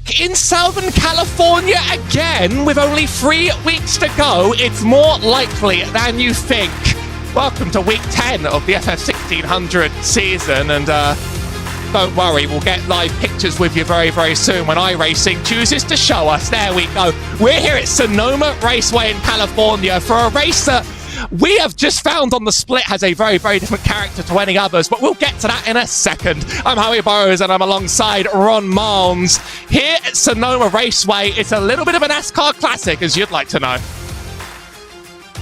back in Southern California again with only 3 weeks to go. It's more likely than you think. Welcome to week 10 of the FF1600 season, and don't worry, we'll get live pictures with you very, very soon when iRacing chooses to show us. There we go. We're here at Sonoma Raceway in California for a race that we have just found on the split has a very, very different character to any others, but we'll get to that in a second. I'm Howie Burrows, and I'm alongside Ron Malms. Here at Sonoma Raceway, it's a little bit of a NASCAR classic, as you'd like to know.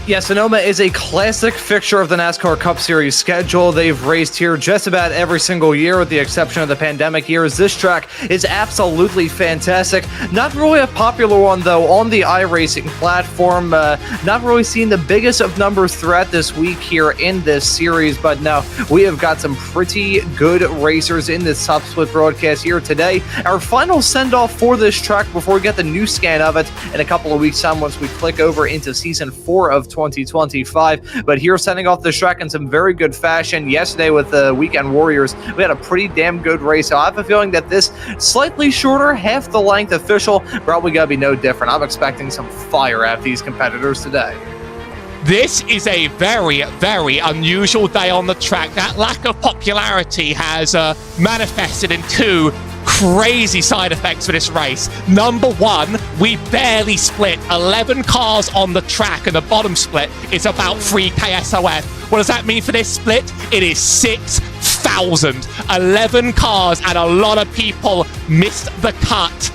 Yeah, Sonoma is a classic fixture of the NASCAR Cup Series schedule. They've raced here just about every single year, with the exception of the pandemic years. This track is absolutely fantastic. Not really a popular one, though, on the iRacing platform. Not really seeing the biggest of numbers throughout this week here in this series, but no, we have got some pretty good racers in this top split broadcast here today. Our final send-off for this track before we get the new scan of it in a couple of weeks' time once we click over into Season 4 of 2025, but here setting off the track in some very good fashion. Yesterday with the Weekend Warriors, we had a pretty damn good race. So I have a feeling that this slightly shorter, half the length official probably gonna be no different. I'm expecting some fire out of these competitors today. This is a very, very unusual day on the track. That lack of popularity has manifested in two crazy side effects for this race. Number one, we barely split 11 cars on the track, and the bottom split is about 3K SOF. What does that mean for this split? It is 6,000. 11 cars, and a lot of people missed the cut.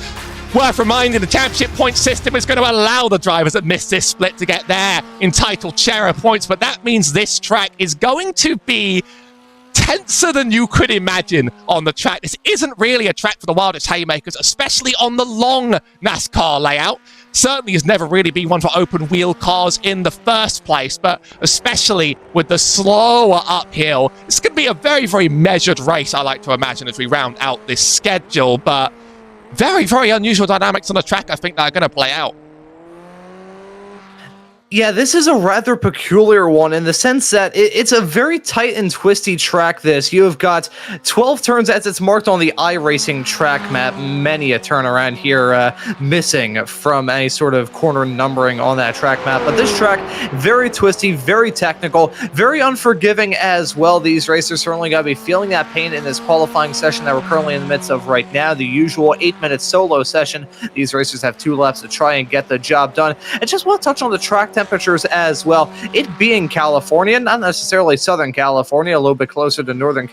Worth reminding, the championship point system is going to allow the drivers that missed this split to get their entitled share of points, but that means this track is going to be tenser than you could imagine on the track. This isn't really a track for the wildest haymakers, especially on the long NASCAR layout. Certainly has never really been one for open wheel cars in the first place, but especially with the slower uphill, it's going to be a very, very measured race, I like to imagine, as we round out this schedule. But very, very unusual dynamics on the track, I think, that are going to play out. Yeah, this is a rather peculiar one in the sense that it's a very tight and twisty track, this. You have got 12 turns as it's marked on the iRacing track map. Many a turn around here missing from any sort of corner numbering on that track map. But this track, very twisty, very technical, very unforgiving as well. These racers certainly got to be feeling that pain in this qualifying session that we're currently in the midst of right now. The usual 8-minute solo session. These racers have 2 laps to try and get the job done. I just want to touch on the track temperatures as well. It being California, not necessarily Southern California, a little bit closer to Northern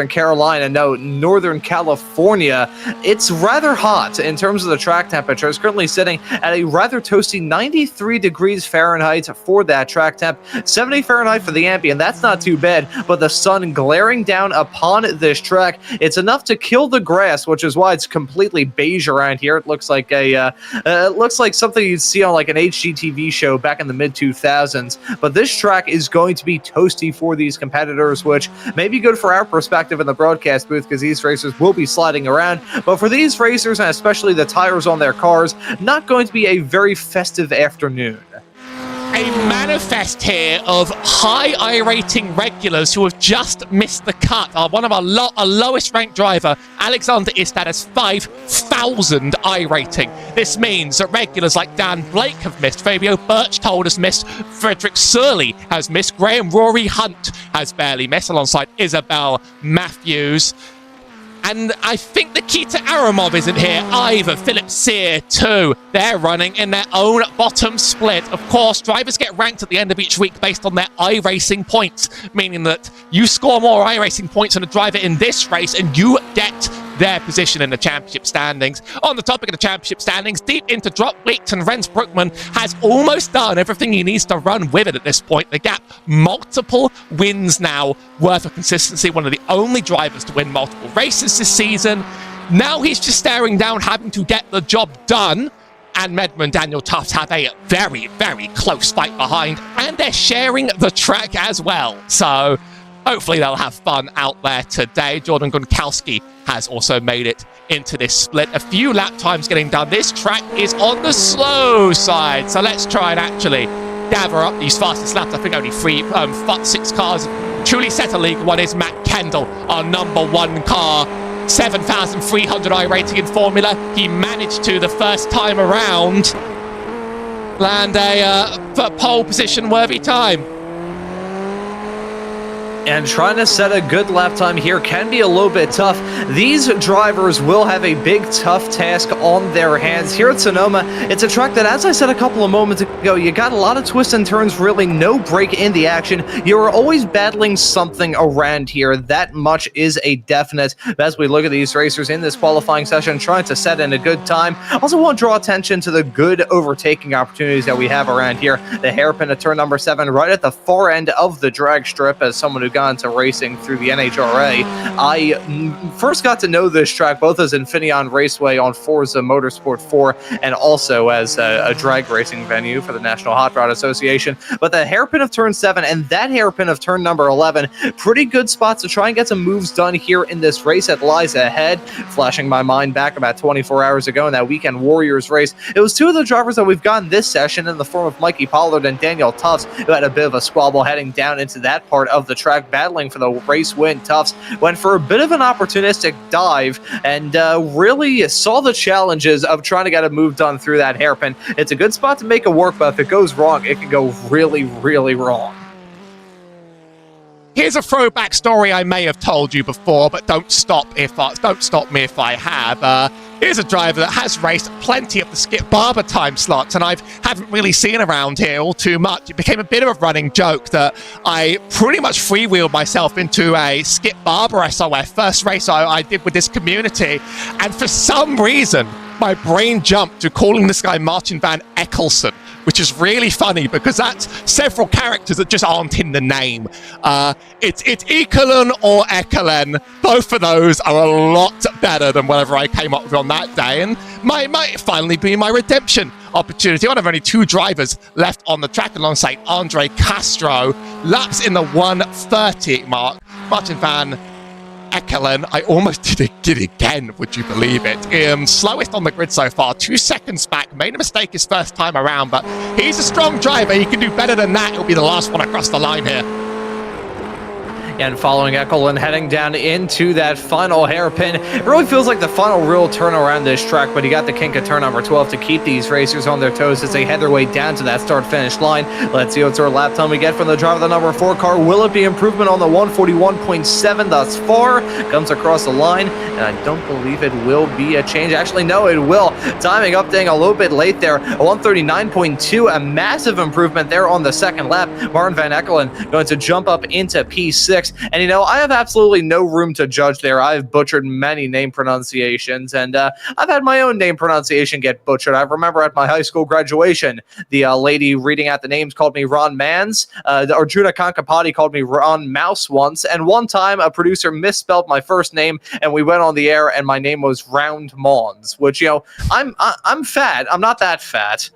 Carolina, no, Northern California, it's rather hot in terms of the track temperature. It's currently sitting at a rather toasty 93 degrees Fahrenheit for that track temp, 70 Fahrenheit for the ambient. That's not too bad, but the sun glaring down upon this track, it's enough to kill the grass, which is why it's completely beige around here. It looks like it looks like something you'd see on like an HGTV show back in the mid-2000s. But this track is going to be toasty for these competitors, which may be good for our perspective in the broadcast booth, because these racers will be sliding around. But for these racers, and especially the tires on their cars, not going to be a very festive afternoon. A manifest here of high I-rating regulars who have just missed the cut. One of our lowest ranked driver, Alexander Istad, has 5,000 I-rating. This means that regulars like Dan Blake have missed, Fabio Birchtold has missed, Frederick Surley has missed, Graham Rory Hunt has barely missed, alongside Isabel Matthews. And I think the Nikita Aramov isn't here either. Philip Sear, too. They're running in their own bottom split. Of course, drivers get ranked at the end of each week based on their iRacing points, meaning that you score more iRacing points than a driver in this race, and you get their position in the championship standings. On the topic of the championship standings, deep into drop weeks, and Renz Brookman has almost done everything he needs to run with it at this point. The gap, multiple wins now, worth of consistency. One of the only drivers to win multiple races this season. Now he's just staring down, having to get the job done. And Medman and Daniel Tufts have a very, very close fight behind, and they're sharing the track as well. So hopefully they'll have fun out there today. Jordan Gunkowski has also made it into this split. A few lap times getting done. This track is on the slow side, so let's try and actually gather up these fastest laps. I think only 6 cars truly set a league. One is Matt Kendall, our #1 car. 7,300 I rating in Formula. He managed to, the first time around, land a pole position worthy time. And trying to set a good lap time here can be a little bit tough. These drivers will have a big, tough task on their hands. Here at Sonoma, it's a track that, as I said a couple of moments ago, you got a lot of twists and turns, really no break in the action. You're always battling something around here. That much is a definite. As we look at these racers in this qualifying session, trying to set in a good time. Also want to draw attention to the good overtaking opportunities that we have around here. The hairpin at turn number 7, right at the far end of the drag strip. As someone who got into racing through the NHRA, I first got to know this track both as Infineon Raceway on Forza Motorsport 4 and also as a drag racing venue for the National Hot Rod Association. But the hairpin of turn 7 and that hairpin of turn number 11, pretty good spots to try and get some moves done here in this race that lies ahead. Flashing my mind back about 24 hours ago in that Weekend Warriors race, it was two of the drivers that we've gotten this session in the form of Mikey Pollard and Daniel Tufts, who had a bit of a squabble heading down into that part of the track, battling for the race win. Tufts went for a bit of an opportunistic dive and really saw the challenges of trying to get a move done through that hairpin. It's a good spot to make it work, but if it goes wrong, it can go really, really wrong. Here's a throwback story I may have told you before, but don't stop me if I have. Here's a driver that has raced plenty of the Skip Barber time slots, and I haven't really seen around here all too much. It became a bit of a running joke that I pretty much freewheeled myself into a Skip Barber SOF, first race I did with this community, and for some reason, my brain jumped to calling this guy Martin van Eckelsen, which is really funny because that's several characters that just aren't in the name. It's Ekelen or Ekelen. Both of those are a lot better than whatever I came up with on that day, and might finally be my redemption opportunity. I have only 2 drivers left on the track alongside Andre Castro. Laps in the 1:30 mark. Martin van Ekelen, I almost did it again, would you believe it? Slowest on the grid so far, 2 seconds back. Made a mistake his first time around, but he's a strong driver. He can do better than that. He'll be the last one across the line here. And following Ekelen heading down into that final hairpin, it really feels like the final real turn around this track, but he got the kink at turn number 12 to keep these racers on their toes as they head their way down to that start-finish line. Let's see what sort of lap time we get from the driver of the number 4 car. Will it be improvement on the 141.7 thus far? Comes across the line, and I don't believe it will be a change. Actually, no, it will. Timing updating a little bit late there. A 139.2, a massive improvement there on the second lap. Martin van Ekelen going to jump up into P6. And, you know, I have absolutely no room to judge there. I've butchered many name pronunciations, and I've had my own name pronunciation get butchered. I remember at my high school graduation, the lady reading out the names called me Ron Mans. Arjuna Kankapati called me Ron Mouse once. And one time, a producer misspelled my first name, and we went on the air, and my name was Round Mons, which, you know, I'm fat. I'm not that fat.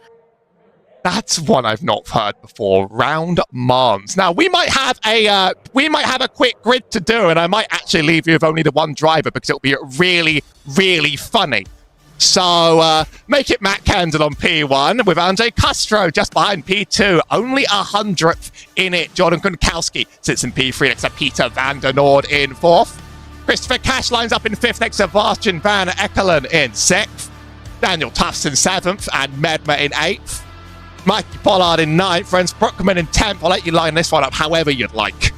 That's one I've not heard before. Round Mons. Now we might have a quick grid to do, and I might actually leave you with only the 1 driver because it'll be really, really funny. So make it Matt Candle on P1 with Andre Castro just behind P2. Only 100th in it. Jordan Kunkowski sits in P3 next to Peter van der Noord in 4th. Christopher Cash lines up in 5th next to Martin van Ekelen in 6th. Daniel Tufts in 7th and Medma in 8th. Mikey Pollard in 9th, Friends Brookman in 10th. I'll let you line this one up however you'd like.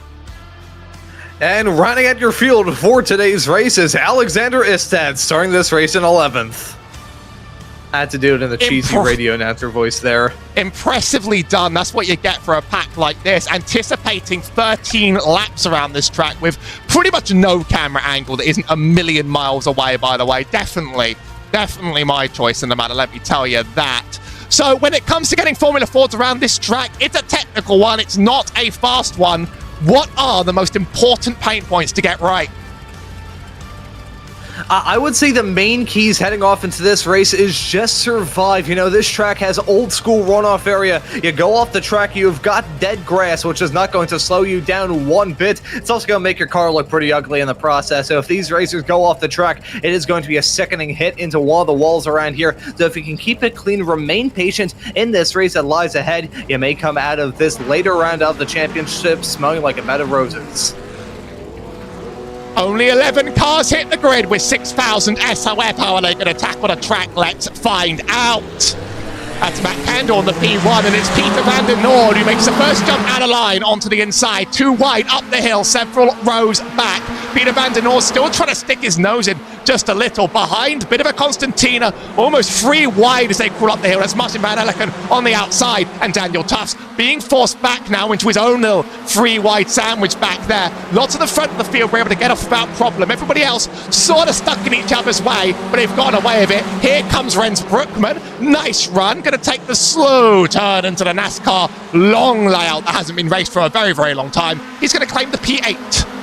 And running at your field for today's race is Alexander Istad, starting this race in 11th. I had to do it in the cheesy radio announcer voice there. Impressively done. That's what you get for a pack like this. Anticipating 13 laps around this track with pretty much no camera angle that isn't a million miles away, by the way. Definitely my choice in the matter, let me tell you that. So when it comes to getting Formula Fords around this track, it's a technical one. It's not a fast one. What are the most important pain points to get right? I would say the main keys heading off into this race is just survive. You know, this track has old school runoff area. You go off the track, you've got dead grass, which is not going to slow you down one bit. It's also going to make your car look pretty ugly in the process. So if these racers go off the track, it is going to be a sickening hit into one of the walls around here. So if you can keep it clean, remain patient in this race that lies ahead, you may come out of this later round of the championship smelling like a bed of roses. Only 11 cars hit the grid with 6,000 SOF. How are they going to tackle the track? Let's find out. That's Matt Kendall on the P1, and it's Peter van der Noord who makes the first jump out of line onto the inside. Too wide up the hill, several rows back. Peter van der Noord still trying to stick his nose in just a little behind. Bit of a Constantina, almost 3 wide as they crawl up the hill. That's Martin van Eleken on the outside, and Daniel Tufts being forced back now into his own little 3 wide sandwich back there. Lots of the front of the field were able to get off without problem. Everybody else sort of stuck in each other's way, but they've gotten away with it. Here comes Rens Brookman. Nice run. Going to take the slow turn into the NASCAR long layout that hasn't been raced for a very, very long time. He's going to claim the P8.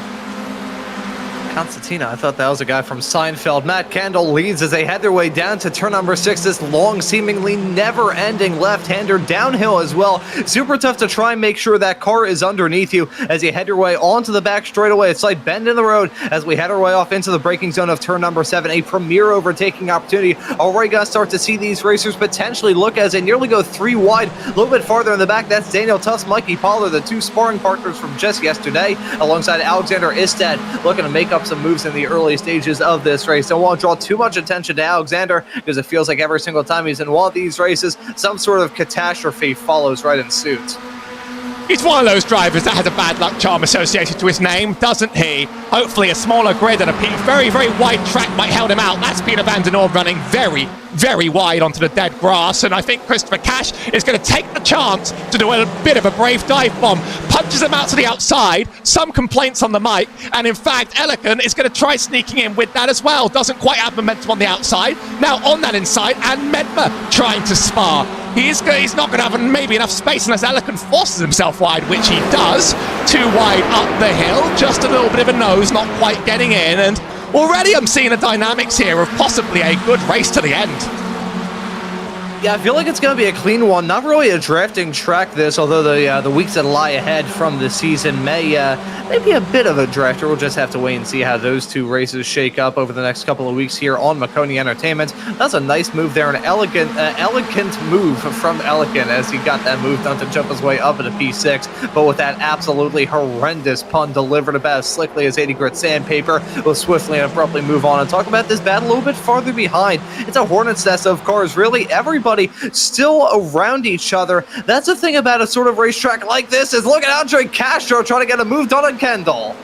Constantina, I thought that was a guy from Seinfeld. Matt Kendall leads as they head their way down to turn number 6. This long, seemingly never-ending left-hander downhill as well. Super tough to try and make sure that car is underneath you as you head your way onto the back straightaway. It's like bend in the road as we head our way off into the braking zone of turn number 7. A premier overtaking opportunity. Already going to start to see these racers potentially look as they nearly go 3 wide. A little bit farther in the back, that's Daniel Tufts, Mikey Pollard, the 2 sparring partners from just yesterday, alongside Alexander Istad, looking to make up some moves in the early stages of this race. Don't want to draw too much attention to Alexander because it feels like every single time he's in one of these races, some sort of catastrophe follows right in suit. He's one of those drivers that has a bad luck charm associated to his name, doesn't he? Hopefully a smaller grid and a very, very wide track might help him out. That's Peter van der Noord running very, very wide onto the dead grass, and I think Christopher Cash is going to take the chance to do a bit of a brave dive bomb. Punches him out to the outside, some complaints on the mic, and in fact Eleken is going to try sneaking in with that as well. Doesn't quite have momentum on the outside. Now on that inside, and Medma trying to spar. He's not going to have maybe enough space unless Eleken forces himself wide, which he does. Too wide up the hill, just a little bit of a nose, not quite getting in, and already I'm seeing the dynamics here of possibly a good race to the end. Yeah, I feel like it's going to be a clean one. Not really a drafting track, this, although the weeks that lie ahead from the season may be a bit of a drafter. We'll just have to wait and see how those 2 races shake up over the next couple of weeks here on Maconi Entertainment. That's a nice move there, an elegant move from Eleken as he got that move done to jump his way up into P6, but with that absolutely horrendous pun delivered about as slickly as 80 grit sandpaper, we'll swiftly and abruptly move on and talk about this battle a little bit farther behind. It's a hornet's nest of cars, really. Everybody still around each other. That's the thing about a sort of racetrack like this, is look at Andre Castro trying to get a move done on Kendall.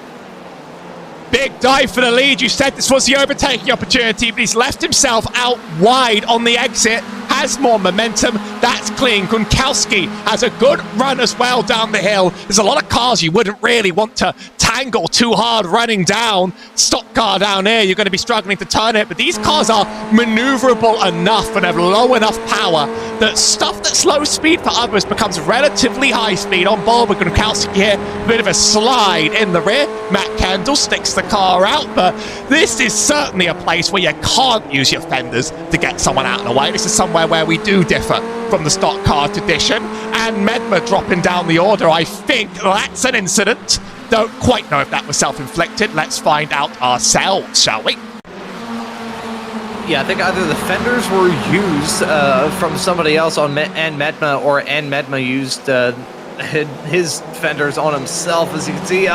Big dive for the lead. You said this was the overtaking opportunity, but he's left himself out wide on the exit. Has more momentum. That's clean. Gronkowski has a good run as well down the hill. There's a lot of cars you wouldn't really want to tangle too hard running down. Stock car down here, you're going to be struggling to turn it, but these cars are maneuverable enough and have low enough power that stuff that's low speed for others becomes relatively high speed. On board with Gronkowski here, a bit of a slide in the rear. Matt Kendall sticks the car out, but this is certainly a place where you can't use your fenders to get someone out of the way. This is somewhere where we do differ from the stock car tradition, and Medma dropping down the order. I think that's an incident. Don't quite know if that was self-inflicted. Let's find out ourselves, shall we? Yeah, I think either the fenders were used from somebody else on Medma, or Medma used his fenders on himself, as you can see.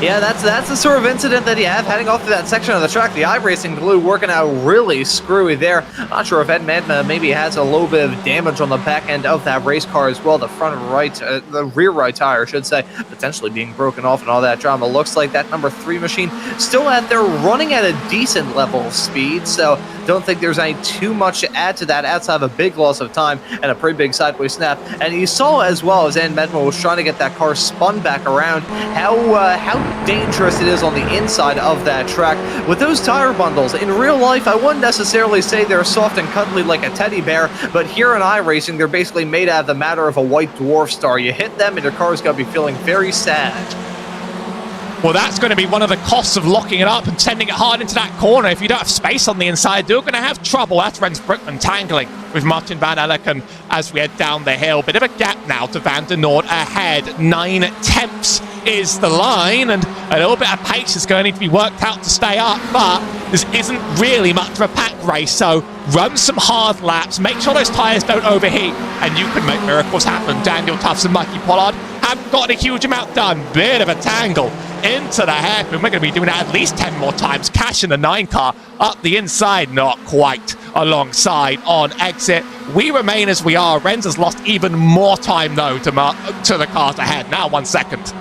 Yeah, that's the sort of incident that you have heading off to that section of the track. The iRacing glue working out really screwy there. Not sure if Ed Medma maybe has a little bit of damage on the back end of that race car as well. The front right, the rear right tire, I should say, potentially being broken off and all that drama. Looks like that number 3 machine still out there running at a decent level of speed, so don't think there's any too much to add to that outside of a big loss of time and a pretty big sideways snap. And you saw as well as Ed Medma was trying to get that car spun back around how dangerous it is on the inside of that track with those tire bundles. In real life, I wouldn't necessarily say they're soft and cuddly like a teddy bear, but here in iRacing, they're basically made out of the matter of a white dwarf star. You hit them and your car's going to be feeling very sad. Well, that's going to be one of the costs of locking it up and sending it hard into that corner. If you don't have space on the inside, you're going to have trouble. That's Rens Brookman tangling with Martin van Eleken as we head down the hill. Bit of a gap now to van der Noord ahead. 9/10 is the line, and a little bit of pace is going to need to be worked out to stay up, but this isn't really much of a pack race, so run some hard laps, make sure those tyres don't overheat, and you can make miracles happen. Daniel Tufts and Mikey Pollard haven't got a huge amount done. Bit of a tangle into the hairpin. We're going to be doing that at least 10 more times. Cashing the 9 car up the inside, not quite alongside on exit. We remain as we are. Renz has lost even more time, though, to the cars ahead. Now 1 second.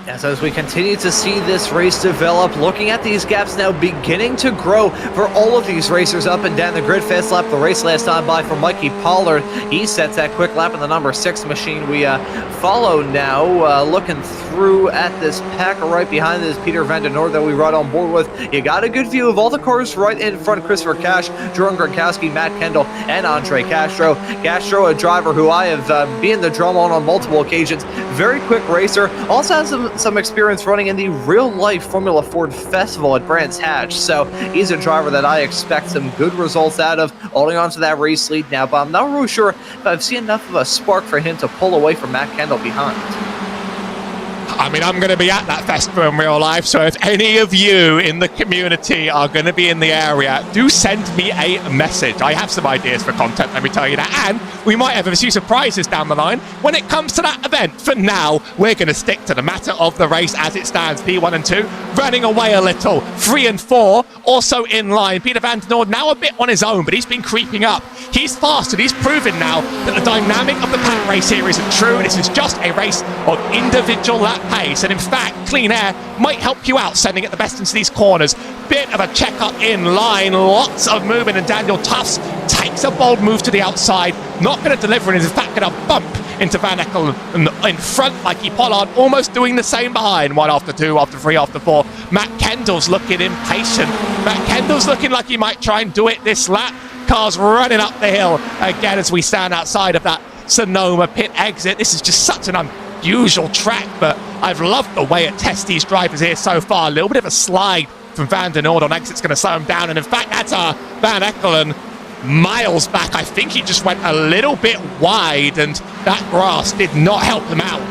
As we continue to see this race develop, looking at these gaps now beginning to grow for all of these racers up and down the grid. Fast lap the race last time by for Mikey Pollard. He sets that quick lap in the number 6 machine. We follow now, looking through at this pack right behind this Peter Van den Noord that we ride on board with. You got a good view of all the cars right in front. Christopher Cash, Jordan Gronkowski, Matt Kendall, and Andre Castro. Castro, a driver who I have been the drum on multiple occasions. Very quick racer. Also has some experience running in the real-life Formula Ford Festival at Brands Hatch. So he's a driver that I expect some good results out of, holding on to that race lead now. But I'm not really sure if I've seen enough of a spark for him to pull away from Matt Kendall behind. I mean, I'm going to be at that festival in real life, so if any of you in the community are going to be in the area, do send me a message. I have some ideas for content, let me tell you that, and we might have a few surprises down the line when it comes to that event. For now, we're going to stick to the matter of the race as it stands. P1 and 2 running away a little. 3 and 4 also in line. Peter Van den Noord now a bit on his own, but he's been creeping up. He's fast, and he's proven now that the dynamic of the pack race here isn't true. This is just a race of individual lap pace, and in fact, clean air might help you out, sending it the best into these corners. Bit of a check-up in line, lots of movement, and Daniel Tufts takes a bold move to the outside, not going to deliver, and is in fact going to bump into Van Ekkelen in front, Mikey Pollard almost doing the same behind. 1 after 2, after 3, after 4. Matt Kendall's looking impatient. Matt Kendall's looking like he might try and do it this lap. Cars running up the hill again as we stand outside of that Sonoma pit exit. This is just such an unusual track, but I've loved the way it tests these drivers here so far. A little bit of a slide from Van den Noord on exit's going to slow him down, and in fact that's Van Ekkelen miles back. I think he just went a little bit wide, and that grass did not help him out.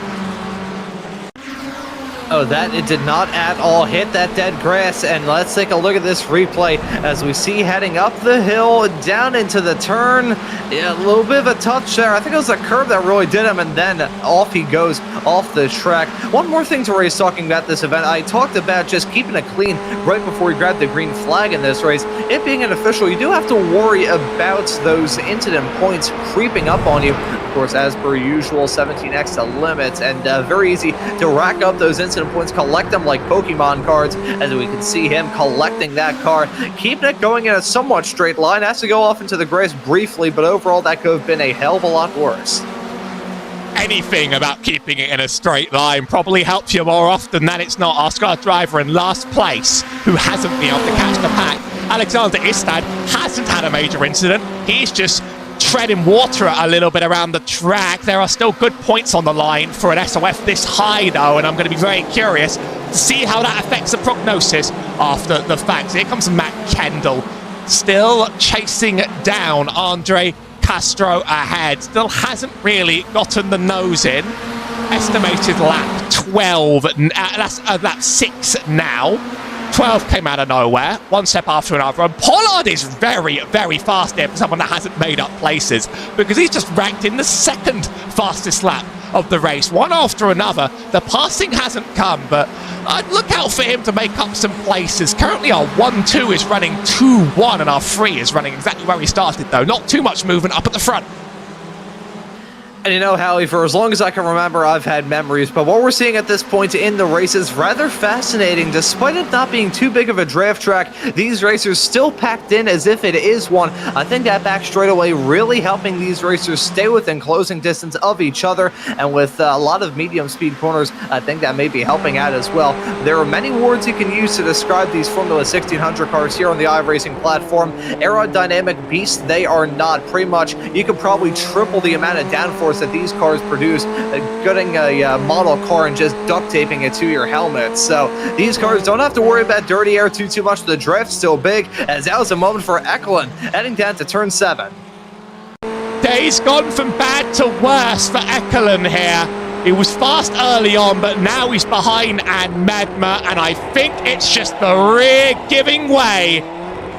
Oh, that it did not at all hit that dead grass. And let's take a look at this replay as we see heading up the hill, down into the turn. Yeah, a little bit of a touch there. I think it was a curb that really did him, and then off he goes off the track. One more thing to race talking about this event. I talked about just keeping it clean right before we grabbed the green flag in this race. It being an official, you do have to worry about those incident points creeping up on you. Of course, as per usual, 17x to limits, and very easy to rack up those incident points, collect them like Pokemon cards, as we can see him collecting that car, keeping it going in a somewhat straight line. Has to go off into the grass briefly, but overall that could have been a hell of a lot worse. Anything about keeping it in a straight line probably helps you more often than it's not. Oscar driver in last place, who hasn't been able to catch the pack. Alexander Istad hasn't had a major incident. He's just treading water a little bit around the track. There are still good points on the line for an SOF this high, though, and I'm going to be very curious to see how that affects the prognosis after the fact. Here comes Matt Kendall, still chasing down Andre Castro ahead. Still hasn't really gotten the nose in. Estimated lap 12. That's lap 6 now. 12 came out of nowhere, one step after another, and Pollard is very, very fast here for someone that hasn't made up places, because he's just ranked in the 2nd fastest lap of the race, one after another. The passing hasn't come, but I'd look out for him to make up some places. Currently our 1-2 is running 2-1, and our 3 is running exactly where we started, though. Not too much movement up at the front. And you know, Howie, for as long as I can remember, I've had memories, but what we're seeing at this point in the race is rather fascinating. Despite it not being too big of a draft track, these racers still packed in as if it is one. I think that back straightaway really helping these racers stay within closing distance of each other, and with a lot of medium speed corners, I think that may be helping out as well. There are many words you can use to describe these Formula 1600 cars here on the iRacing platform. Aerodynamic beasts, they are not. Pretty much, you could probably triple the amount of downforce that these cars produce, getting a model car and just duct taping it to your helmet. So these cars don't have to worry about dirty air too much. The drift's still big, as that was a moment for Ekkelen heading down to turn 7. Days gone from bad to worse for Ekkelen here. He was fast early on, but now he's behind and Medma, and I think it's just the rear giving way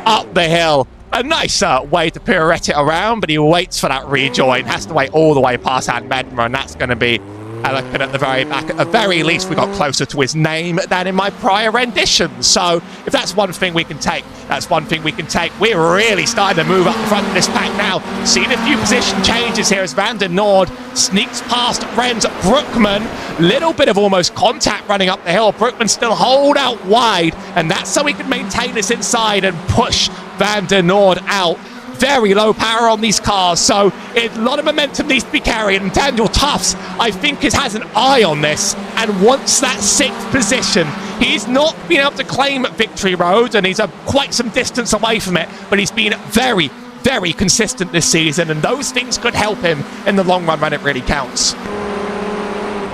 up the hill. A nice way to pirouette it around, but he waits for that rejoin. Has to wait all the way past Medma, and that's going to be Looking at the very back, at the very least, we got closer to his name than in my prior renditions. So if that's one thing we can take, that's one thing we can take. We're really starting to move up the front of this pack now. Seeing a few position changes here as Van der Noord sneaks past Rens Brookman. Little bit of almost contact running up the hill. Brookman still hold out wide, and that's so he can maintain this inside and push Van der Noord out. Very low power on these cars, so a lot of momentum needs to be carried, and Daniel Tufts, I think, has an eye on this and wants that 6th position. He's not been able to claim Victory Road, and he's quite some distance away from it, but he's been very, very consistent this season, and those things could help him in the long run when it really counts.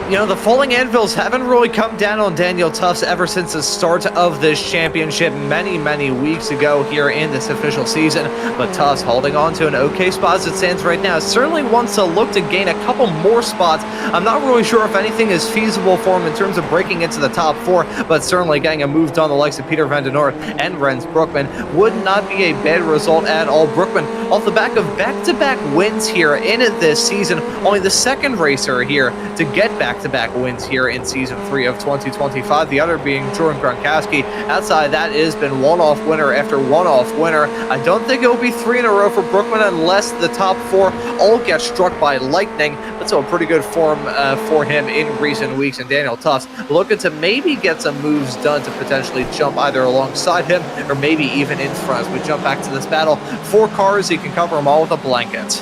You know, the falling anvils haven't really come down on Daniel Tufts ever since the start of this championship many weeks ago here in this official season. But Tufts holding on to an okay spot as it stands right now. Certainly wants to look to gain a couple more spots. I'm not really sure if anything is feasible for him in terms of breaking into the top 4, but certainly getting a move done the likes of Peter Van der Noord and Rens Brookman would not be a bad result at all. Brookman off the back of back-to-back wins here in this season, only the 2nd racer here to get back-to-back wins here in Season 3 of 2025, the other being Jordan Gronkowski. Outside that, it has been one-off winner after one-off winner. I don't think it will be 3 in a row for Brookman unless the top 4 all get struck by lightning. That's a pretty good form for him in recent weeks, and Daniel Tufts looking to maybe get some moves done to potentially jump either alongside him or maybe even in front. As we jump back to this battle, 4 cars, he can cover them all with a blanket.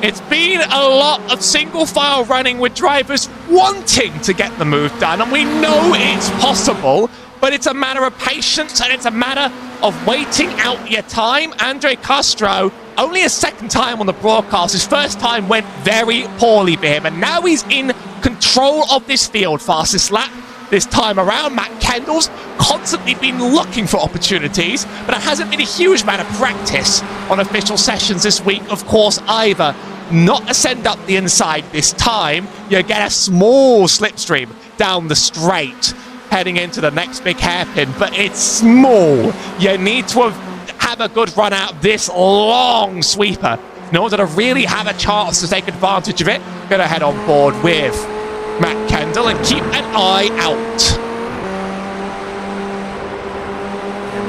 It's been a lot of single file running with drivers wanting to get the move done, and we know it's possible, but it's a matter of patience and it's a matter of waiting out your time. Andre Castro, only his 2nd time on the broadcast. His 1st time went very poorly for him, and now he's in control of this field. Fastest lap this time around. Matt Kendall's constantly been looking for opportunities, but it hasn't been a huge amount of practice on official sessions this week, of course, either. Not a send up the inside this time. You get a small slipstream down the straight heading into the next big hairpin, but it's small. You need to have a good run out this long sweeper in order to really have a chance to take advantage of it. Gonna head on board with Matt Kendall and keep an eye out.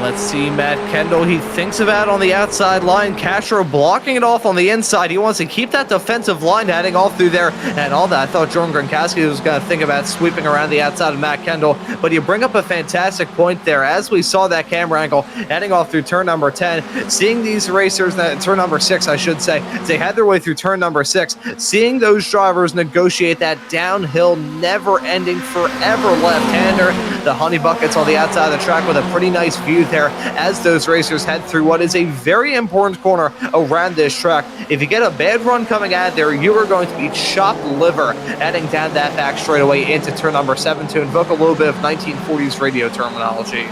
Let's see, Matt Kendall, he thinks about on the outside line. Castro blocking it off on the inside. He wants to keep that defensive line heading all through there and all that. I thought Jordan Gronkowski was going to think about sweeping around the outside of Matt Kendall, but you bring up a fantastic point there. As we saw that camera angle heading off through turn number 10, seeing these racers, turn number 6, I should say, as they had their way through turn number 6, seeing those drivers negotiate that downhill, never-ending, forever left-hander. The Honey Buckets on the outside of the track with a pretty nice view there as those racers head through what is a very important corner around this track. If you get a bad run coming out there, you are going to be chopped liver heading down that back straightaway into turn number 7 to invoke a little bit of 1940s radio terminology.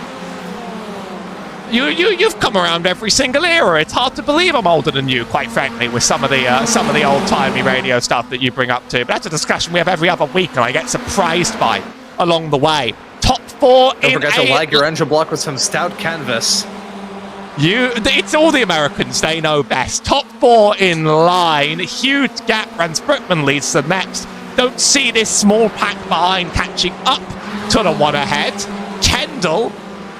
You've come around every single era. It's hard to believe I'm older than you, quite frankly, with some of the old-timey radio stuff that you bring up to. But that's a discussion we have every other week, and I get surprised by along the way. Top 4 in Don't forget to lag your engine block with some stout canvas. It's all the Americans, they know best. Top 4 in line. Huge gap. Rens Brookman leads the next. Don't see this small pack behind catching up to the one ahead. Kendall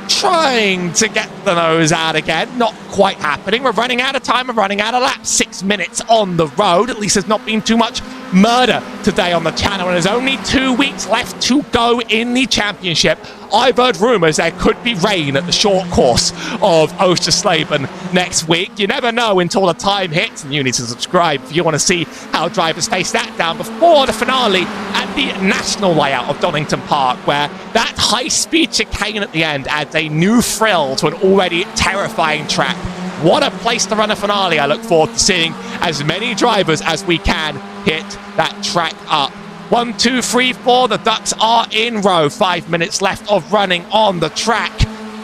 trying to get the nose out again. Not quite happening. We're running out of time. We're running out of laps. 6 minutes on the road. At least there's not been too much murder today on the channel, and there's only 2 weeks left to go in the championship. I've heard rumours there could be rain at the short course of Oostersleben next week. You never know until the time hits, and you need to subscribe if you want to see how drivers face that down before the finale at the national layout of Donington Park, where that high-speed chicane at the end adds a new thrill to an already terrifying track. What a place to run a finale. I look forward to seeing as many drivers as we can hit that track up. 1, 2, 3, 4. The Ducks are in row. 5 minutes left of running on the track.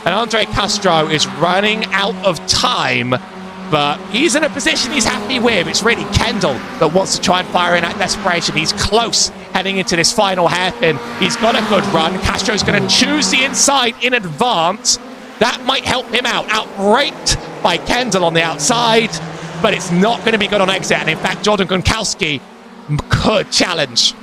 And Andre Castro is running out of time, but he's in a position he's happy with. It's really Kendall that wants to try and fire in that desperation. He's close heading into this final hairpin. He's got a good run. Castro's going to choose the inside in advance. That might help him out. Outbraked by Kendall on the outside, but it's not going to be good on exit. And in fact, Jordan Gronkowski could challenge.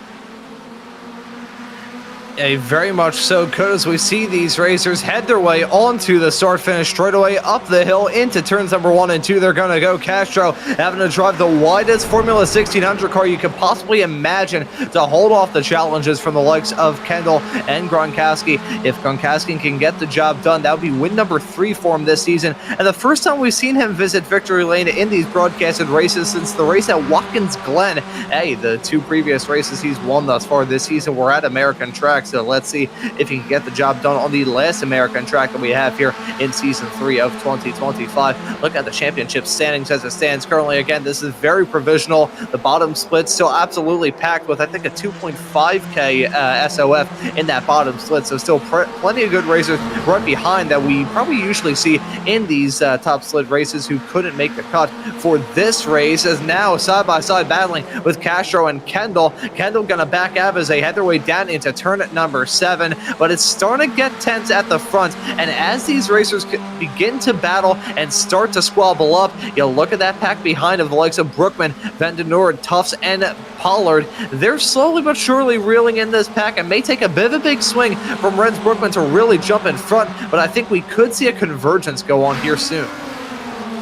Very much so could, as we see these racers head their way onto the start-finish straightaway up the hill into turns number 1 and 2. They're going to go. Castro having to drive the widest Formula 1600 car you could possibly imagine to hold off the challenges from the likes of Kendall and Gronkowski. If Gronkowski can get the job done, that would be win number 3 for him this season, and the first time we've seen him visit victory lane in these broadcasted races since the race at Watkins Glen. Hey, the 2 previous races he's won thus far this season were at American tracks. So let's see if he can get the job done on the last American track that we have here in Season 3 of 2025. Look at the championship standings as it stands currently. Again, this is very provisional. The bottom split still absolutely packed with, I think, a 2.5K SOF in that bottom split. So still plenty of good racers right behind that we probably usually see in these top split races who couldn't make the cut for this race, as now side-by-side battling with Castro and Kendall. Kendall going to back up as they head their way down into turn number 7, but it's starting to get tense at the front, and as these racers begin to battle and start to squabble up, you look at that pack behind of the likes of Brookman, Van den Noord, Tufts, and Pollard. They're slowly but surely reeling in this pack and may take a bit of a big swing from Rens Brookman to really jump in front, but I think we could see a convergence go on here soon.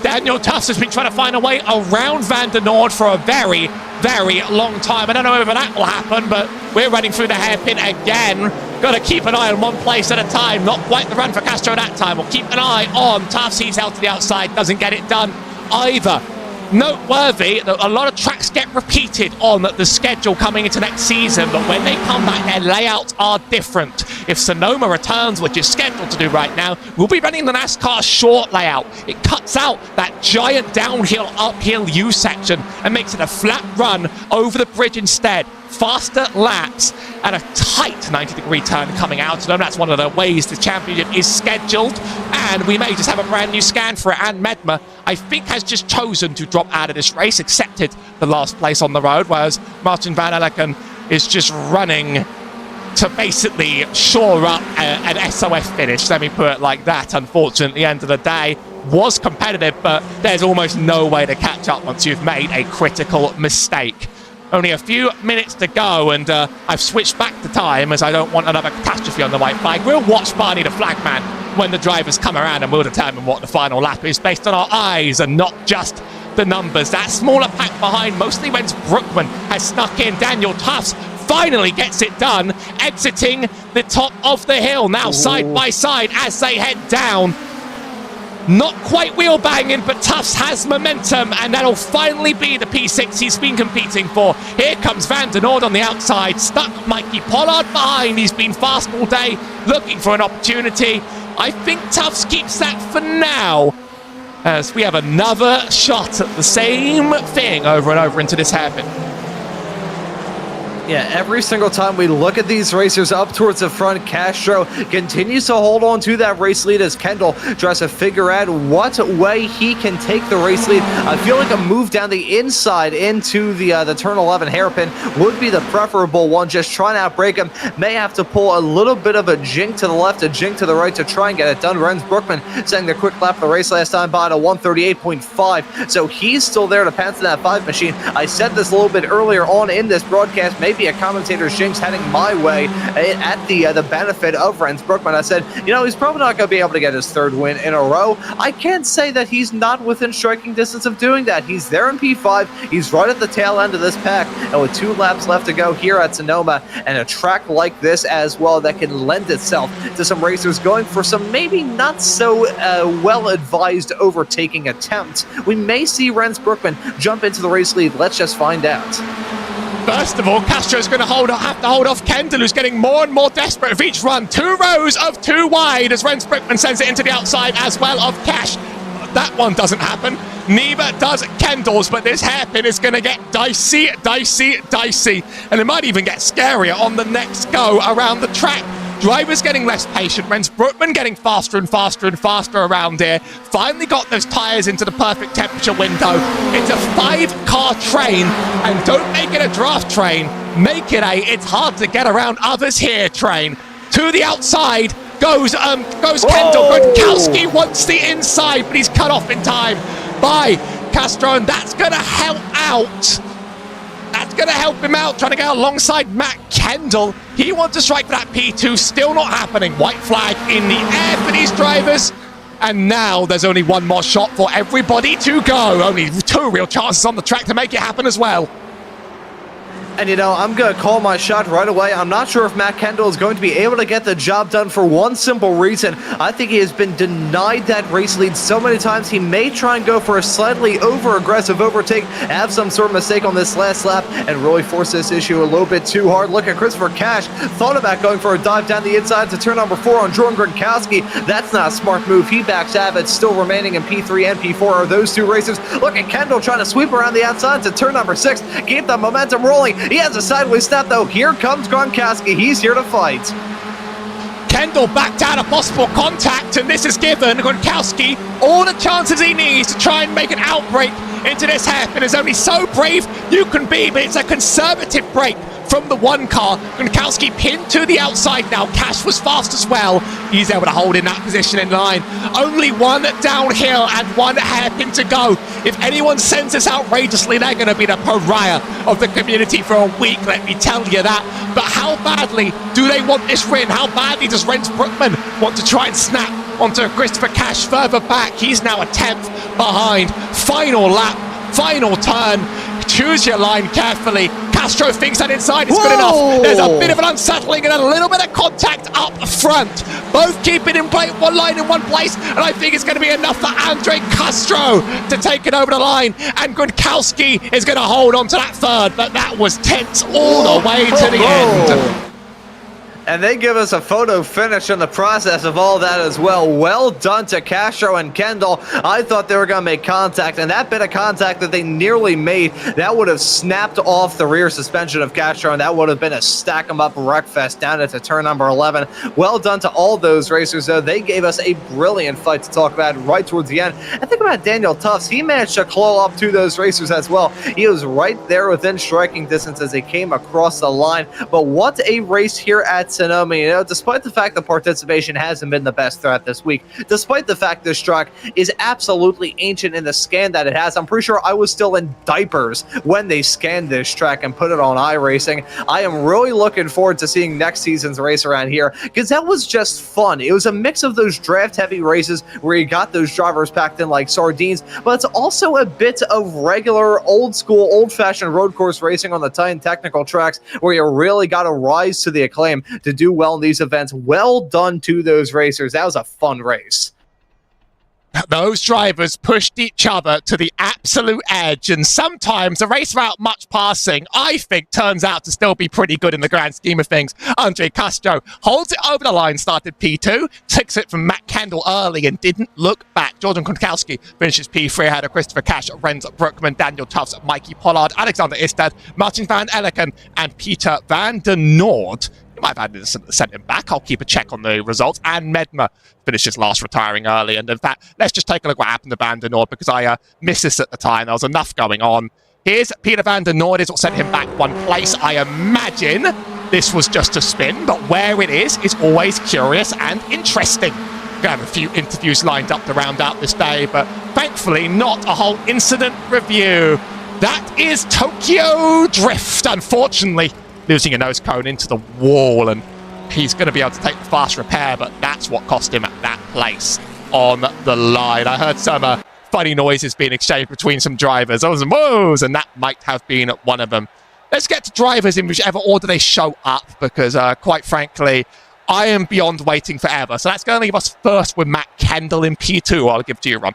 Daniel Tufts has been trying to find a way around Van den Noord for a very, very long time. I don't know whether that will happen, but we're running through the hairpin again. Got to keep an eye on one place at a time. Not quite the run for Castro that time. We'll keep an eye on Tufts. He's out to the outside. Doesn't get it done either. Noteworthy that a lot of tracks get repeated on the schedule coming into next season, but when they come back, their layouts are different. If Sonoma returns, which is scheduled to do right now, we'll be running the NASCAR short layout. It cuts out that giant downhill, uphill U section and makes it a flat run over the bridge instead. Faster laps and a tight 90-degree turn coming out of them. That's one of the ways the championship is scheduled, and we may just have a brand new scan for it. And Medma, I think, has just chosen to drop out of this race, accepted the last place on the road, whereas Martin Van Eleken is just running to basically shore up an SOF finish. Let me put it like that. Unfortunately, end of the day was competitive, but there's almost no way to catch up once you've made a critical mistake. Only a few minutes to go, and I've switched back to time as I don't want another catastrophe on the white flag. We'll watch Barney the flagman when the drivers come around, and we'll determine what the final lap is based on our eyes and not just the numbers. That smaller pack behind, mostly when Brookman has snuck in. Daniel Tufts finally gets it done, exiting the top of the hill. Now side by side as they head down. Not quite wheel banging, but Tufts has momentum, and that'll finally be the P6 he's been competing for. Here comes Van den Noord on the outside, stuck Mikey Pollard behind. He's been fast all day, looking for an opportunity. I think Tufts keeps that for now, as we have another shot at the same thing over and over into this hairpin. Yeah, every single time we look at these racers up towards the front, Castro continues to hold on to that race lead as Kendall tries to figure out what way he can take the race lead. I feel like a move down the inside into the turn 11 hairpin would be the preferable one. Just trying to outbrake him. May have to pull a little bit of a jink to the left, a jink to the right to try and get it done. Rens Brookman setting the quick lap of the race last time by at a 138.5, so he's still there to pass in that 5 machine. I said this a little bit earlier on in this broadcast, maybe a commentator's jinx heading my way at the benefit of Rens Brookman. I said, you know, he's probably not going to be able to get his 3rd win in a row. I can't say that he's not within striking distance of doing that. He's there in P5. He's right at the tail end of this pack, and with 2 laps left to go here at Sonoma, and a track like this as well that can lend itself to some racers going for some maybe not so well-advised overtaking attempt, we may see Rens Brookman jump into the race lead. Let's just find out. First of all, Castro's going to have to hold off Kendall, who's getting more and more desperate with each run. 2 rows of 2 wide as Rens Brookman sends it into the outside as well of Cash. That one doesn't happen. Neither does Kendall's, but this hairpin is going to get dicey, and it might even get scarier on the next go around the track. Drivers getting less patient. Rens Brookman getting faster and faster and faster around here. Finally got those tyres into the perfect temperature window. It's a 5-car train, and don't make it a draft train. Make it a it's hard to get around others here train. To the outside goes Kendall. Gronkowski wants the inside, but he's cut off in time by Castro, and that's going to help out. That's going going to help him out, trying to get alongside Matt Kendall. He wants to strike for that P2, still not happening. White flag in the air for these drivers. And now there's only one more shot for everybody to go. Only 2 real chances on the track to make it happen as well. And, you know, I'm going to call my shot right away. I'm not sure if Matt Kendall is going to be able to get the job done for one simple reason. I think he has been denied that race lead so many times. He may try and go for a slightly over-aggressive overtake, have some sort of mistake on this last lap, and really force this issue a little bit too hard. Look at Christopher Cash. Thought about going for a dive down the inside to turn number 4 on Jordan Gronkowski. That's not a smart move. He backs out. It's still remaining in P3 and P4 are those 2 racers. Look at Kendall trying to sweep around the outside to turn number 6. Keep the momentum rolling. He has a sideways snap, though. Here comes Gronkowski. He's here to fight. Kendall backed out of possible contact, and this has given Gronkowski all the chances he needs to try and make an outbreak into this hairpin. It's only so brave you can be, but it's a conservative break from the 1 car. Gronkowski pinned to the outside now. Cash was fast as well. He's able to hold in that position in line. Only 1 downhill and 1 hairpin to go. If anyone sends this outrageously, they're going to be the pariah of the community for a week, let me tell you that. But how badly do they want this win? How badly does Renz Brookman want to try and snap onto Christopher Cash further back? He's now a 10th behind. Final lap, final turn. Choose your line carefully. Castro thinks that inside is good enough. There's a bit of an unsettling and a little bit of contact up front. Both keeping in play, one line in one place, and I think it's going to be enough for Andre Castro to take it over the line. And Gronkowski is going to hold on to that 3rd, but that was tense all the way to the end. And they give us a photo finish in the process of all that as well. Well done to Castro and Kendall. I thought they were going to make contact, and that bit of contact that they nearly made, that would have snapped off the rear suspension of Castro, and that would have been a stack-em-up wreckfest down into turn number 11. Well done to all those racers, though. They gave us a brilliant fight to talk about right towards the end. And think about Daniel Tufts. He managed to claw up to those racers as well. He was right there within striking distance as they came across the line. But what a race here at Sonoma. You know, despite the fact that participation hasn't been the best throughout this week, despite the fact this track is absolutely ancient in the scan that it has, I'm pretty sure I was still in diapers when they scanned this track and put it on iRacing. I am really looking forward to seeing next season's race around here, because that was just fun. It was a mix of those draft-heavy races where you got those drivers packed in like sardines, but it's also a bit of regular, old-school, old-fashioned road course racing on the Titan technical tracks where you really got to rise to the acclaim to do well in these events. Well done to those racers. That was a fun race. Those drivers pushed each other to the absolute edge, and sometimes the race without much passing, I think, turns out to still be pretty good in the grand scheme of things. Andre Castro holds it over the line, started P2, takes it from Matt Kendall early and didn't look back. Jordan Gronkowski finishes P3 ahead of Christopher Cash, Renz Brookman, Daniel Tufts, Mikey Pollard, Alexander Istad, Martin van Eleken, and Peter van der Noord. Might have had sent him back. I'll keep a check on the results. And Medma finishes last, retiring early. And in fact, let's just take a look what happened to Van der Noord, because I missed this at the time. There was enough going on. Here's Peter van der Noord. Is what sent him back 1 place. I imagine this was just a spin, but where it is always curious and interesting. We're going to have a few interviews lined up to round out this day, but thankfully not a whole incident review. That is Tokyo Drift, unfortunately. Losing a nose cone into the wall, and he's going to be able to take the fast repair, but that's what cost him at that place on the line. I heard some funny noises being exchanged between some drivers. There was some whoas, and that might have been one of them. Let's get to drivers in whichever order they show up, because quite frankly, I am beyond waiting forever. So that's going to leave us first with Matt Kendall in P2. I'll give it to you, Ron.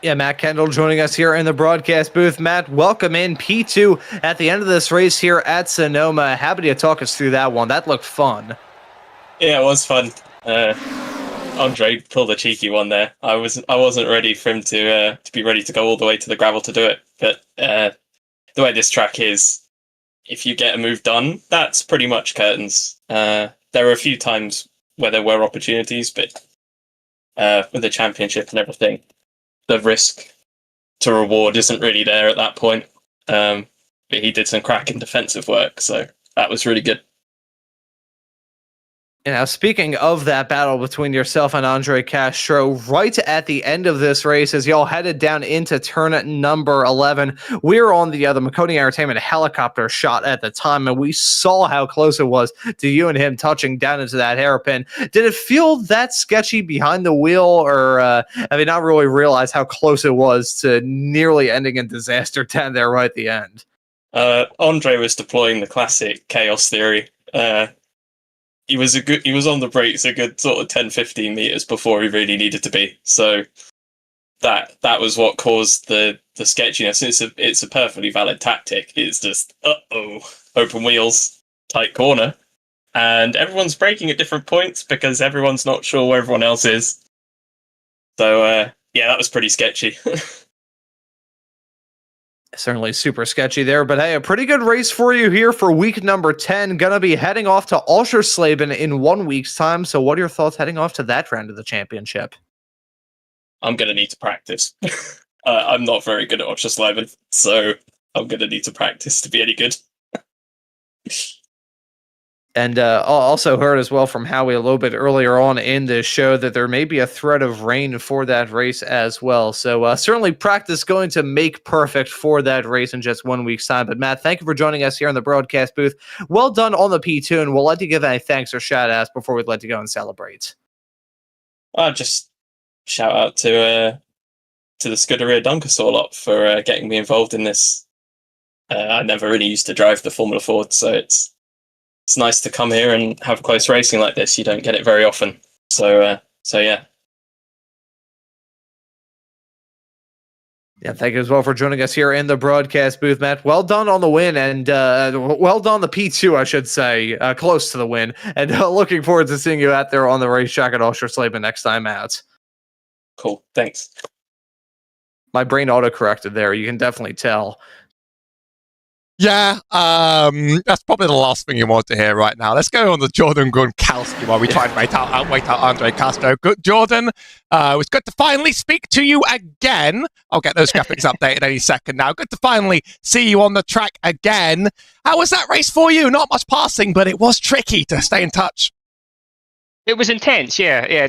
Yeah, Matt Kendall joining us here in the broadcast booth. Matt, welcome in P2 at the end of this race here at Sonoma. How about you talk us through that one? That looked fun. Yeah, it was fun. Andre pulled a cheeky one there. I wasn't ready for him to be ready to go all the way to the gravel to do it. But the way this track is, if you get a move done, that's pretty much curtains. There were a few times where there were opportunities, but with the championship and everything, the risk to reward isn't really there at that point. But he did some cracking defensive work, so that was really good. And now, speaking of that battle between yourself and Andre Castro, right at the end of this race, as y'all headed down into turn number 11, we were on the Maconi Entertainment helicopter shot at the time, and we saw how close it was to you and him touching down into that hairpin. Did it feel that sketchy behind the wheel, or have you not really realized how close it was to nearly ending in disaster down there right at the end? Andre was deploying the classic chaos theory. He was on the brakes a good sort of 10-15 meters before he really needed to be. So that was what caused the sketchiness. It's a perfectly valid tactic. It's just open wheels, tight corner, and everyone's braking at different points because everyone's not sure where everyone else is. So yeah, that was pretty sketchy. Certainly super sketchy there, but hey, a pretty good race for you here for week number 10. Gonna be heading off to Oschersleben in 1 week's time. So what are your thoughts heading off to that round of the championship? I'm gonna need to practice. I'm not very good at Oschersleben, so I'm gonna need to practice to be any good. And also heard as well from Howie a little bit earlier on in this show that there may be a threat of rain for that race as well. So certainly practice going to make perfect for that race in just 1 week's time. But Matt, thank you for joining us here in the broadcast booth. Well done on the P2, and we'll let you give any thanks or shout outs before we let you go and celebrate. I'll just shout out to the Scuderia Dunkersall lot for getting me involved in this. I never really used to drive the Formula Ford, so it's nice to come here and have close racing like this. You don't get it very often. So yeah. Yeah, thank you as well for joining us here in the broadcast booth, Matt. Well done on the win, and well done the P2, I should say, close to the win. And looking forward to seeing you out there on the racetrack at Oschersleben next time out. Cool, thanks. My brain auto-corrected there. You can definitely tell. Yeah, that's probably the last thing you want to hear right now. Let's go on to Jordan Gronkowski while we try and wait out Andre Castro. Good, Jordan. It was good to finally speak to you again. I'll get those graphics updated any second now. Good to finally see you on the track again. How was that race for you? Not much passing, but it was tricky to stay in touch. It was intense, yeah.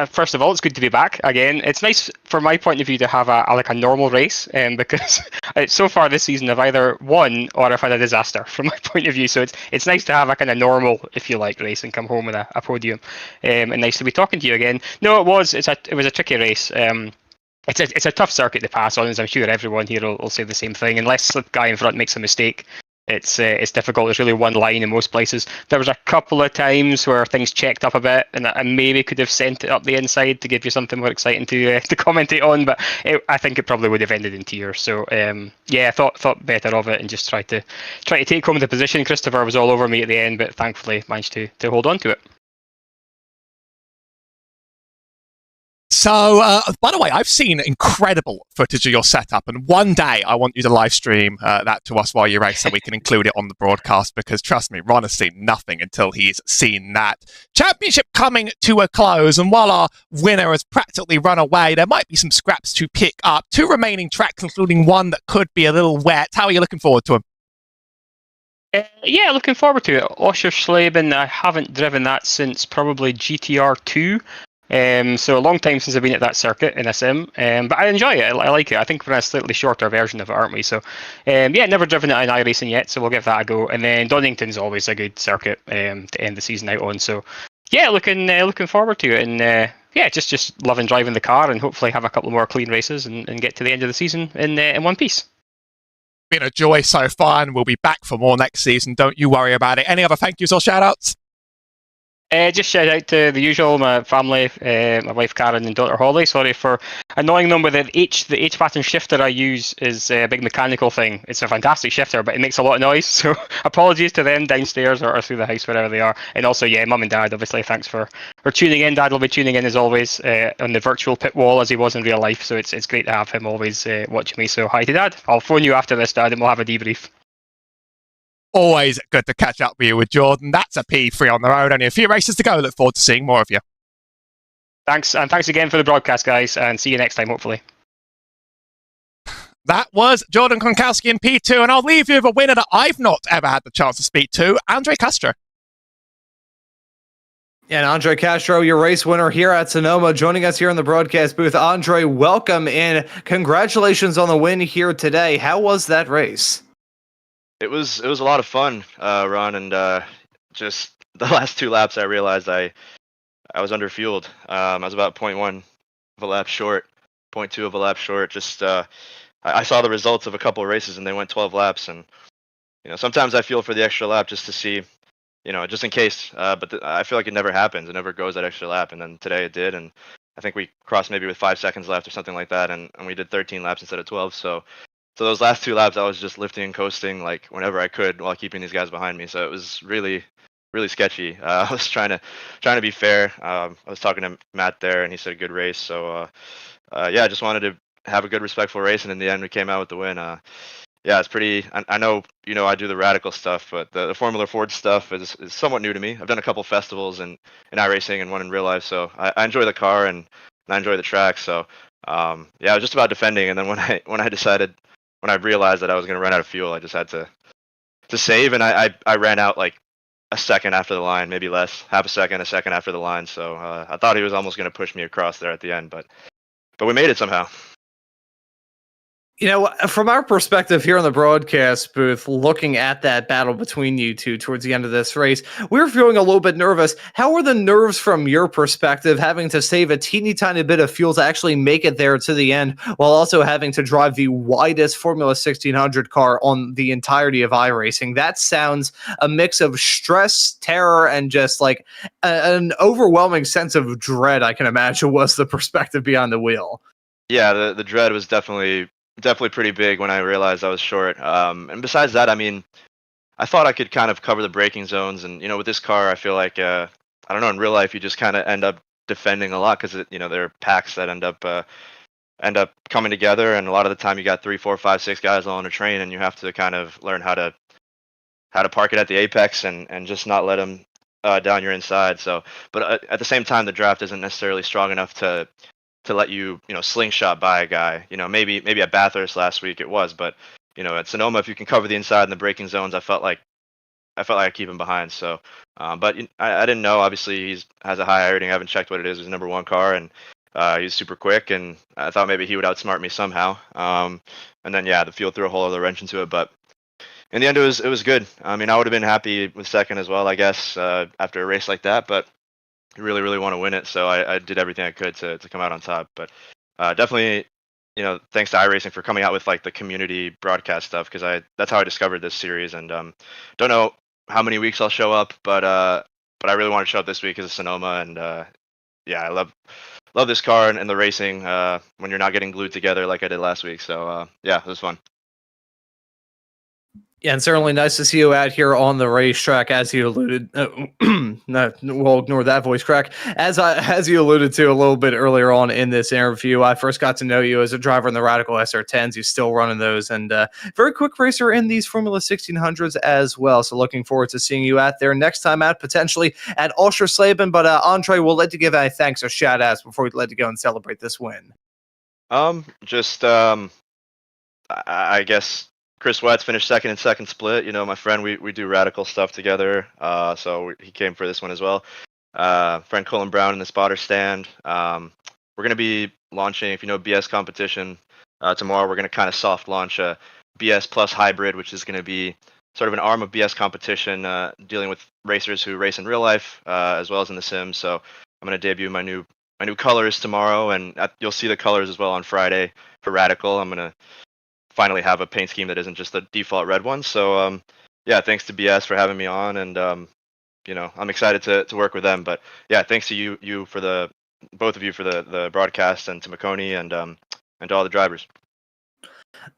First of all, it's good to be back again. It's nice from my point of view to have a normal race, because so far this season I've either won or I've had a disaster from my point of view. So it's nice to have a kind of normal, if you like, race and come home with a podium. And nice to be talking to you again. No, it was a tricky race. It's a tough circuit to pass on, as I'm sure everyone here will say the same thing. Unless the guy in front makes a mistake, it's difficult. There's really one line in most places. There was a couple of times where things checked up a bit, and I maybe could have sent it up the inside to give you something more exciting to commentate on. But I think it probably would have ended in tears. So yeah, I thought better of it and just try to take home the position. Christopher was all over me at the end, but thankfully managed to hold on to it. So, by the way, I've seen incredible footage of your setup, and one day I want you to live stream that to us while you race so we can include it on the broadcast, because trust me, Ron has seen nothing until he's seen that. Championship coming to a close, and while our winner has practically run away, there might be some scraps to pick up. 2 remaining tracks, including one that could be a little wet. How are you looking forward to them? Yeah, looking forward to it. Oschersleben, I haven't driven that since probably GTR 2. So a long time since I've been at that circuit in a sim, but I enjoy it. I like it. I think we're in a slightly shorter version of it, aren't we? So yeah, never driven it in iRacing yet, so we'll give that a go. And then Donington's always a good circuit to end the season out on. So yeah, looking forward to it, and yeah, just loving driving the car, and hopefully have a couple more clean races and get to the end of the season in one piece. Been a joy so far, and we'll be back for more next season. Don't you worry about it. Any other thank yous or shout outs? Just shout out to the usual, my family, my wife Karen and daughter Holly. Sorry for annoying them with it. The H pattern shifter I use is a big mechanical thing. It's a fantastic shifter, but it makes a lot of noise. So apologies to them downstairs or through the house, wherever they are. And also, yeah, mum and dad, obviously, thanks for tuning in. Dad will be tuning in as always on the virtual pit wall as he was in real life. So it's great to have him always watching me. So hi to Dad. I'll phone you after this, Dad, and we'll have a debrief. Always good to catch up with you with Jordan. That's a P3 on the road. Only a few races to go. Look forward to seeing more of you. Thanks, and thanks again for the broadcast, guys, and see you next time, hopefully. That was Jordan Gronkowski in P2, and I'll leave you with a winner that I've not ever had the chance to speak to, Andre Castro. And Andre Castro, your race winner here at Sonoma, joining us here in the broadcast booth. Andre, welcome and congratulations on the win here today. How was that race? It was a lot of fun, Ron, and just the last 2 laps I realized I was underfueled. I was about 0.1 of a lap short, 0.2 of a lap short. Just I saw the results of a couple of races and they went 12 laps, and sometimes I feel for the extra lap just to see, just in case. But I feel like it never happens. It never goes that extra lap, and then today it did, and I think we crossed maybe with 5 seconds left or something like that, and we did 13 laps instead of 12. So those last 2 laps, I was just lifting and coasting like whenever I could while keeping these guys behind me. So it was really, really sketchy. I was trying to be fair. I was talking to Matt there, and he said good race. So yeah, I just wanted to have a good, respectful race, and in the end, we came out with the win. Yeah, it's pretty. I know I do the radical stuff, but the Formula Ford stuff is somewhat new to me. I've done a couple festivals in iRacing and one in real life, so I enjoy the car and I enjoy the track. So yeah, it was just about defending, and then when I realized that I was going to run out of fuel, I just had to save, and I ran out like a second after the line, maybe less, half a second after the line. So I thought he was almost going to push me across there at the end, but we made it somehow. From our perspective here on the broadcast booth, looking at that battle between you two towards the end of this race, we were feeling a little bit nervous. How were the nerves from your perspective, having to save a teeny tiny bit of fuel to actually make it there to the end, while also having to drive the widest Formula 1600 car on the entirety of iRacing? That sounds a mix of stress, terror, and just like an overwhelming sense of dread, I can imagine, was the perspective behind the wheel. Yeah, the dread was definitely pretty big when I realized I was short. And besides that, I mean, I thought I could kind of cover the braking zones, and with this car, I feel like I don't know, in real life you just kind of end up defending a lot because there are packs that end up coming together, and a lot of the time you got 3, 4, 5, 6 guys all on a train, and you have to kind of learn how to park it at the apex and just not let them down your inside. So, but at the same time, the draft isn't necessarily strong enough to let you slingshot by a guy. Maybe at Bathurst last week it was, but at Sonoma, if you can cover the inside and the braking zones, I felt like I keep him behind. So but I didn't know. Obviously he has a high rating. I haven't checked what it is. He's number 1 car, and he's super quick, and I thought maybe he would outsmart me somehow. And then yeah, the field threw a whole other wrench into it, but in the end it was good. I mean, I would have been happy with second as well, I guess, after a race like that, but really, really want to win it, so I did everything I could to come out on top. But definitely, thanks to iRacing for coming out with like the community broadcast stuff, because that's how I discovered this series. And don't know how many weeks I'll show up, but I really want to show up this week because of Sonoma. And yeah, I love this car and the racing when you're not getting glued together like I did last week. So yeah, it was fun. Yeah, and certainly nice to see you out here on the racetrack, as you alluded. No, we'll ignore that voice crack. As you alluded to a little bit earlier on in this interview, I first got to know you as a driver in the Radical SR10s. You're still running those, and very quick racer in these Formula 1600s as well. So looking forward to seeing you out there next time out, potentially at Oschersleben. But Andre, we'll let you give any thanks or shout outs before we let you go and celebrate this win. I guess Chris Wetz finished second in second split. My friend, we do radical stuff together. So he came for this one as well. Friend Colin Brown in the spotter stand. We're going to be launching, if you know BS competition, tomorrow. We're going to kind of soft launch a BS plus hybrid, which is going to be sort of an arm of BS competition, dealing with racers who race in real life as well as in the sim. So I'm going to debut my new colors tomorrow, and you'll see the colors as well on Friday for Radical. I'm going to finally have a paint scheme that isn't just the default red one. So yeah, thanks to BS for having me on, and I'm excited to work with them. But yeah, thanks to you for both of you for the broadcast, and to Maconi and to all the drivers.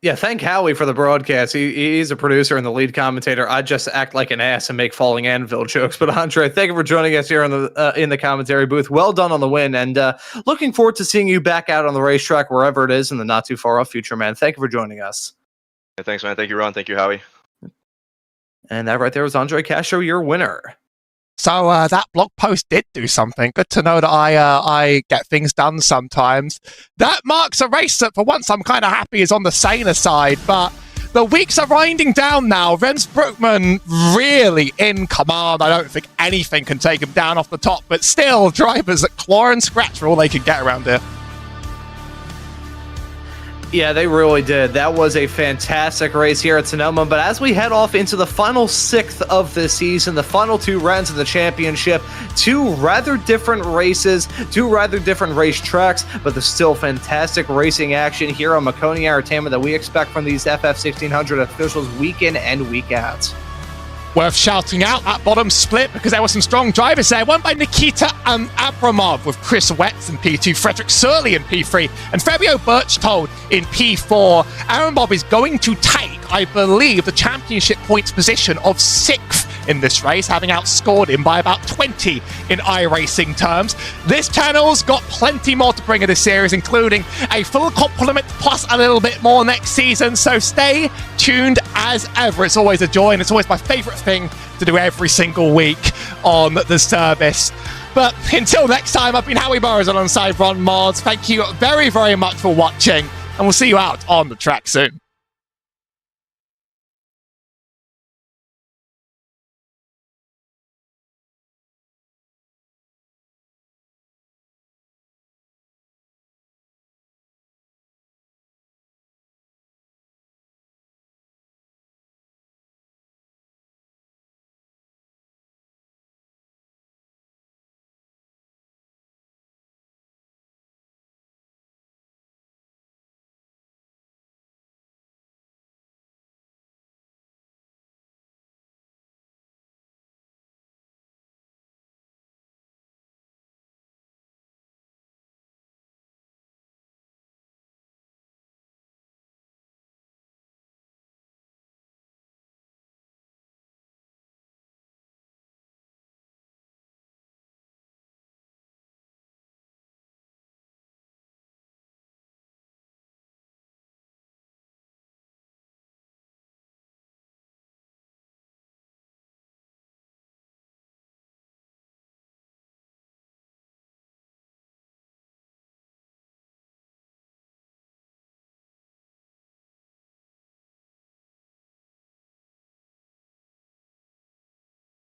Yeah, thank Howie for the broadcast. He's a producer and the lead commentator. I just act like an ass and make falling anvil jokes. But Andre, thank you for joining us here in the commentary booth. Well done on the win, and looking forward to seeing you back out on the racetrack wherever it is in the not too far off future, man. Thank you for joining us. Yeah, thanks, man. Thank you, Ron. Thank you, Howie. And that right there was Andre Castro, your winner. So that blog post did do something. Good to know that I get things done sometimes. That marks a race that, for once, I'm kind of happy is on the saner side. But the weeks are winding down now. Renz Brookman really in command. I don't think anything can take him down off the top, but still, drivers that claw and scratch for all they can get around here. Yeah, they really did. That was a fantastic race here at Sonoma. But as we head off into the final sixth of the season, the final 2 rounds of the championship, 2 rather different races, 2 rather different race tracks, but there's still fantastic racing action here on Maconi Entertainment that we expect from these FF1600 officials week in and week out. Worth shouting out that bottom split because there were some strong drivers there. One by Nikita Abramov with Chris Wetz in P2, Frederick Surley in P3, and Fabio Birchtold in P4. Abramov is going to take, I believe, the championship points position of 6th in this race, having outscored him by about 20 in iRacing terms. This channel's got plenty more to bring in this series, including a full complement plus a little bit more next season, so stay tuned as ever. It's always a joy, and it's always my favourite thing to do every single week on the service. But until next time, I've been Howie Burrows alongside Ron Mods. Thank you very, very much for watching, and we'll see you out on the track soon.